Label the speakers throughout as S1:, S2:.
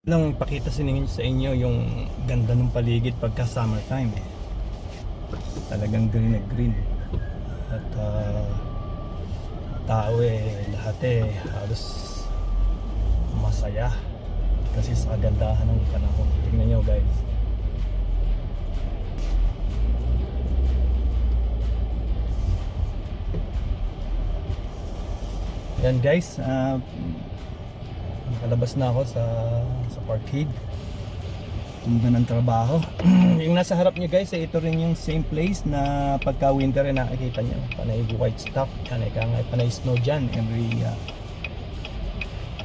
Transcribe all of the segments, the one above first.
S1: Lang ipakita sa inyo yung ganda ng paligid pagka summertime talagang green na green at tao lahat halos masaya kasi sa kagandahan ng panahon. Tingnan nyo guys, yan guys, nakalabas na ako sa parkade tunda ng trabaho. Yung nasa harap nyo guys ito rin yung same place na pagka winter nakikita nyo panay white stuff, panay snow dyan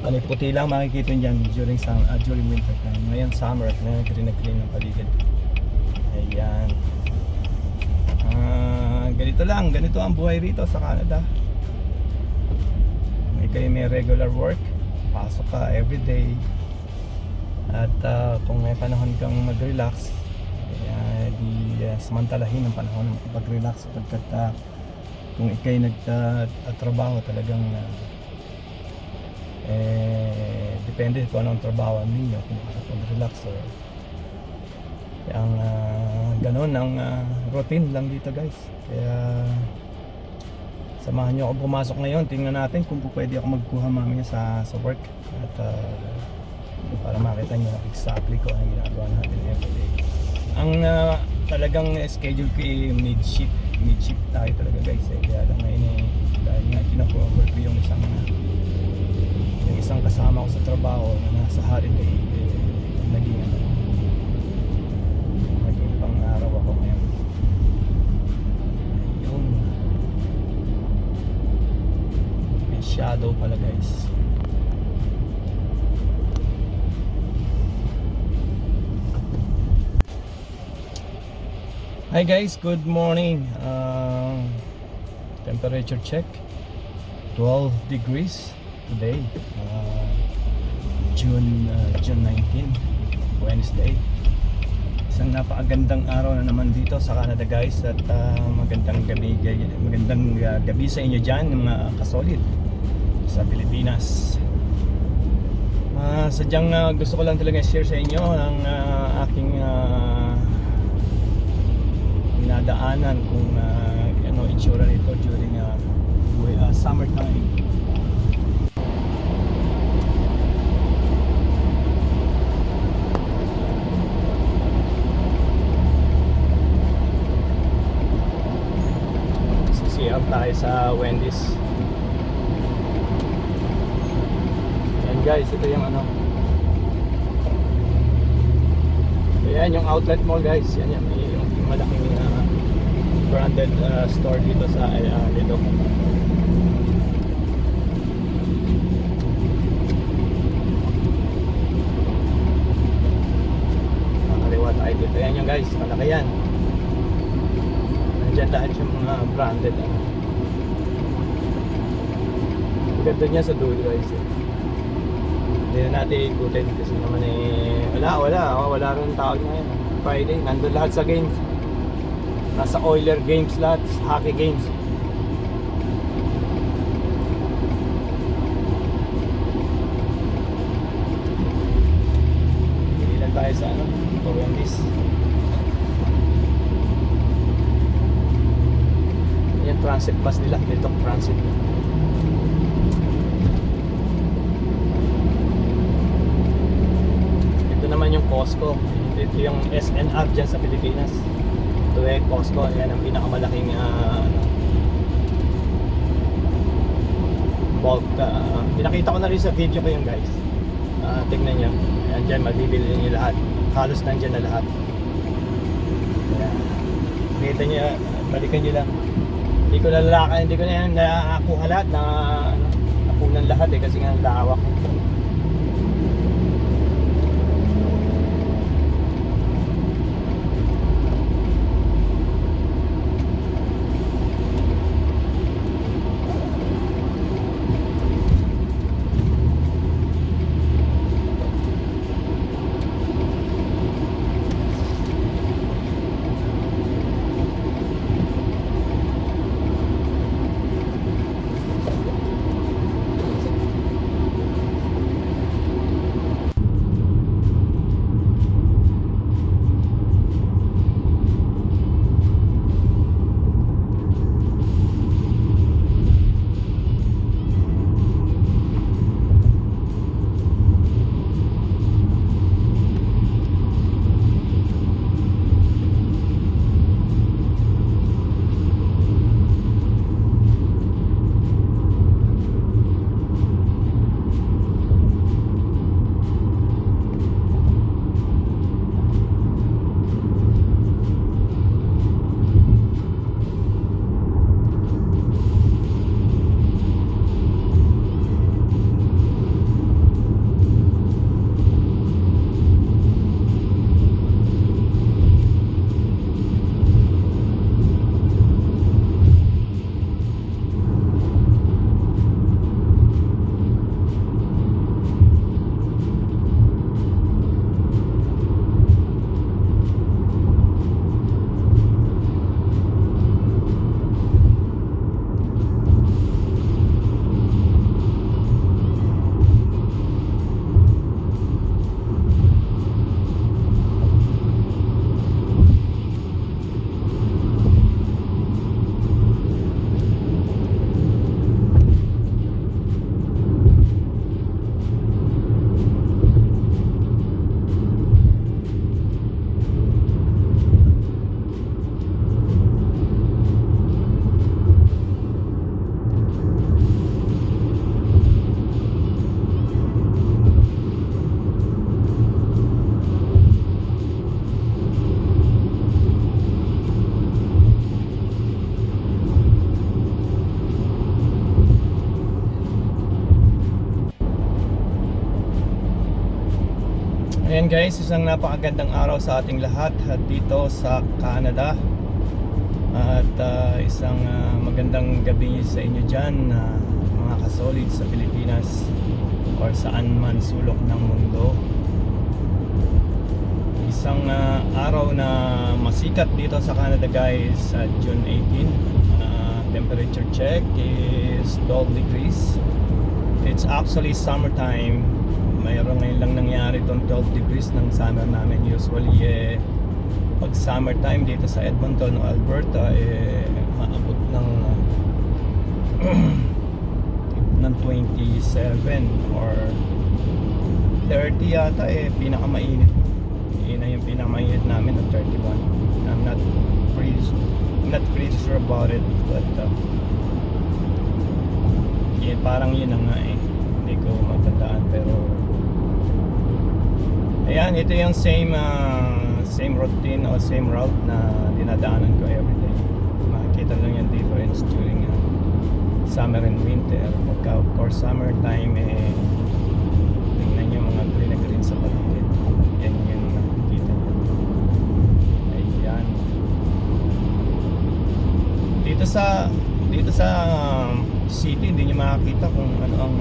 S1: panay puti lang makikita nyo dyan during winter time. Ngayon summer na green ng paligid. Ayan, ganito ang buhay rito sa Canada. May regular work, pasok ka everyday. At kung may panahon kang mag-relax, samantalahin ang panahon mag-relax pagkat kung ikay nagtatrabaho talagang depende kung anong trabaho ninyo, kung makakapag-relax or ang ganun ang routine lang dito guys. Kaya samahan nyo ako pumasok ngayon, tingnan natin kung pwede ako magkuha mamaya sa work at para makita nyo exactly kung ano ginagawa natin everyday. Ang talagang schedule ko mid-shift tayo talaga guys kaya lang ngayon dahil nga kinakover ko yung isang kasama ko sa trabaho na nasa holiday naging pang araw ako ngayon. Ayun, may shadow pala guys. Hi guys, good morning. Temperature check 12 degrees today, June 19, Wednesday. Isang napakagandang araw na naman dito sa Canada guys at magandang gabi sa inyo dyan mga kasolid sa Pilipinas. Sadyang gusto ko lang talaga share sa inyo ang aking dinadaanan kung ano itsura nito during summertime. Sisiyap tayo sa Wendy's. Yan guys, ito yung ano. Yan yung outlet mall guys. Yan may yung malaking branded store dito sa dito. Nakaliwa tayo dito. Yan yung guys, malaki yan. Nandiyan lahat yung mga branded ganda niya sa dulo guys Hindi na natin ikutin kasi naman wala rin tao ngayon. Friday, nandun lahat sa games. Nasa Oiler games lahat, hockey games. Hindi lang tayo sa Wendy's. Yan transit bus nila, dito transit. Ito naman yung Costco. Ito yung SNR dyan sa Pilipinas. Ito Costco, yan ang pinakamalaking bulk. Pinakita ko na rin sa video ko yung guys. Tingnan nyo, yan dyan mabibili nyo lahat. Halos nandyan na lahat. Nakita nyo, balikan nyo lang. Hindi ko na yan nakakuha lahat na nakunan lahat kasi nga lawak. Ayan guys, isang napakagandang araw sa ating lahat dito sa Canada. At isang magandang gabi sa inyo dyan, mga kasolid sa Pilipinas or saan man sulok ng mundo. Isang araw na masikat dito sa Canada guys, sa June 18. Temperature check is 12 degrees. It's actually summertime. Mayroon ngayon lang nangyari itong 12 degrees ng summer namin. Usually pag summertime dito sa Edmonton o Alberta maabot ng ng 27 or 30 yata pinakamainit. Yun na yung pinakamainit namin ng 31. I'm not pretty sure about it, but parang yun na nga hindi ko matandaan, pero ayan, ito yung same routine o same route na dinadaanan ko everyday. Makikita lang yung difference during summer and winter. Pagka of course summer time, tingnan nyo mga green na green sa paligid. Yan yung nakikita nyo. Ayan, dito sa city hindi nyo makakita kung ano ang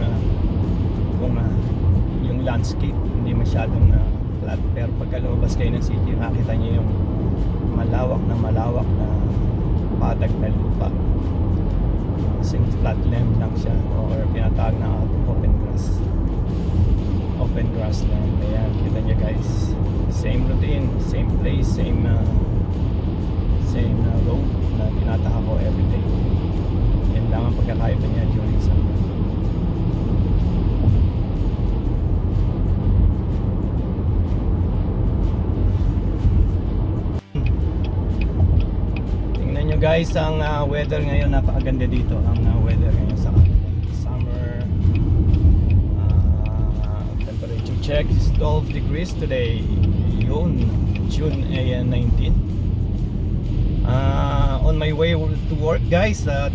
S1: yung landscape. Hindi masyadong flat, pero pagka lumabas kayo ng city, makita nyo yung malawak na patag na lupa. Kasing flatland lang siya, or pinatawag na open grassland. Ayan, kita nyo guys, same routine, same place, same road na tinataka ko everyday. Yan lang ang pagkakaiba niya during summer. Tingnan nyo guys, ang weather ngayon, napakaganda dito. Ang weather ngayon sa summer. Temperature check is 12 degrees today. Yun, June 19. On my way to work guys, at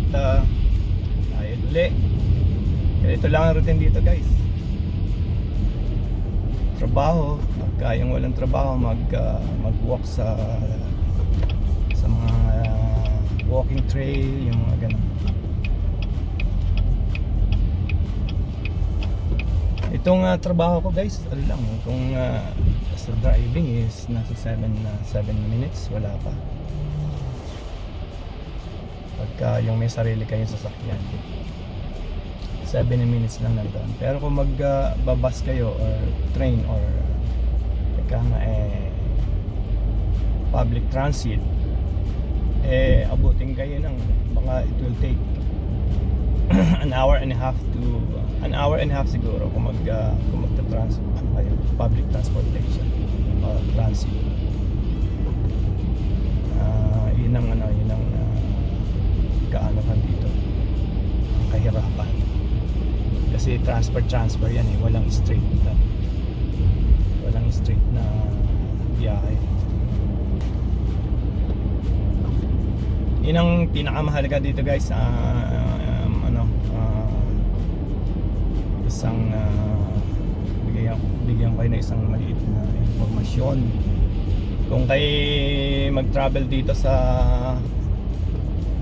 S1: ayun uli. Ito lang ang routine dito guys. Trabaho, pagka yung walang trabaho, mag-walk sa mga walking trail, yung mga ganun. Itong trabaho ko guys, ano lang, kung sa driving is nasa 7 minutes, wala pa. Pagka yung may sarili kayong sasakyan, 7 minutes lang nandun. Pero kung magbabas kayo or train or public transit, abutin kayo ng mga, it will take an hour and a half siguro kung public transportation or transit. Yun ang kaanohan dito, ang kahirapan, kasi transfer yan walang straight na biyahe. Yun ang pinakamahalaga dito guys. Bigyan kayo na isang maliit na informasyon. Kung kayo mag-travel dito sa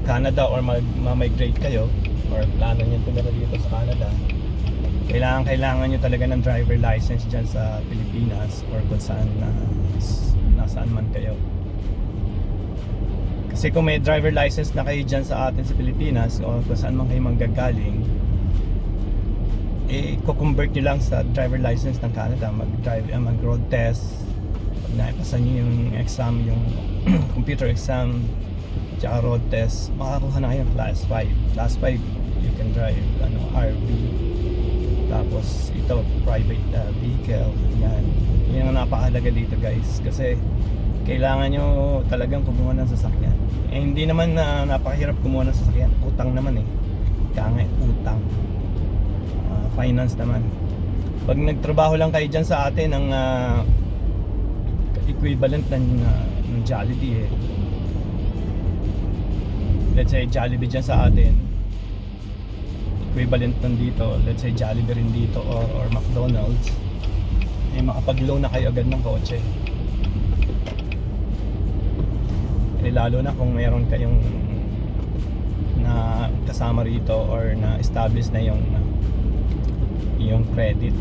S1: Canada or ma-migrate kayo or plano nyo tumira dito sa Canada, kailangan nyo talaga ng driver license dyan sa Pilipinas or kung saan nasaan man kayo. Kasi kung may driver license na kayo dyan sa atin sa Pilipinas o kung saan man kayo manggagaling, i-convert nyo lang sa driver license ng Canada. Mag-road test, pag naipasa nyo yung exam, yung computer exam tsaka road test, makakuha na kayo ng class 5. Class 5, you can drive RV. Tapos ito, private vehicle. Yan ang napakahalaga dito guys, kasi kailangan nyo talagang kumuha ng sasakyan. Hindi naman napakahirap kumuha ng sasakyan. Utang naman utang. Finance naman. Pag nagtrabaho lang kayo dyan sa atin, ang equivalent ng Jollibee let's say Jollibee dyan sa atin, equivalent nun dito, let's say Jollibee rin dito, or McDonald's, makapag-loan na kayo agad ng kotse. Lalo na kung meron kayong na kasama rito or na establish na yung credit.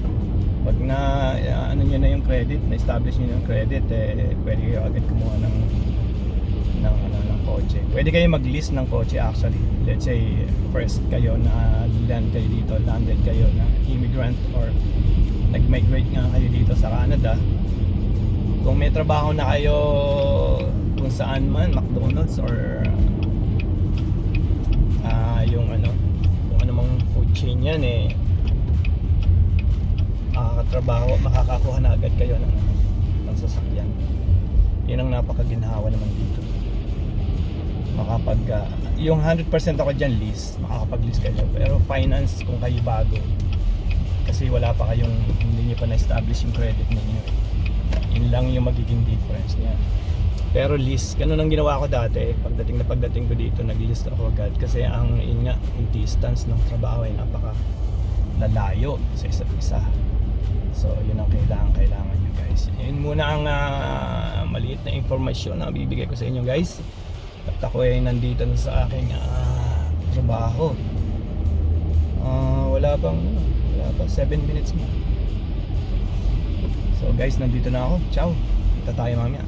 S1: Pag na ano nyo na yung credit, na establish nyo yung credit, pwede kayo agad kumuha ng kotse. Pwede kayo mag-list ng kotse actually. Let's say first kayo na landed kayo na immigrant or nag-migrate nga kayo dito sa Canada. Kung may trabaho na kayo kung saan man, McDonald's or yung kung anumang food chain yan, makakakuha na agad kayo ng sasakyan. Yun ang napakaginhawa naman dito. Yung 100% ako dyan lease, makakapag-lease kayo. Pero finance kung kayo bago, kasi wala pa kayong, hindi nyo pa na-establish yung credit ninyo, yun lang yung magiging difference niya. Pero lease, ganun ang ginawa ko dati. Pagdating ko dito, nag-list ako agad kasi yung distance ng trabaho ay napaka lalayo sa isa't isa. So yun ang kailangan nyo guys. Yun muna ang maliit na informasyon na bibigay ko sa inyo guys. At ako ay nandito na sa aking trabaho. Wala pa 7 minutes mo. So guys, nandito na ako. Ciao. Kita tayo mamaya.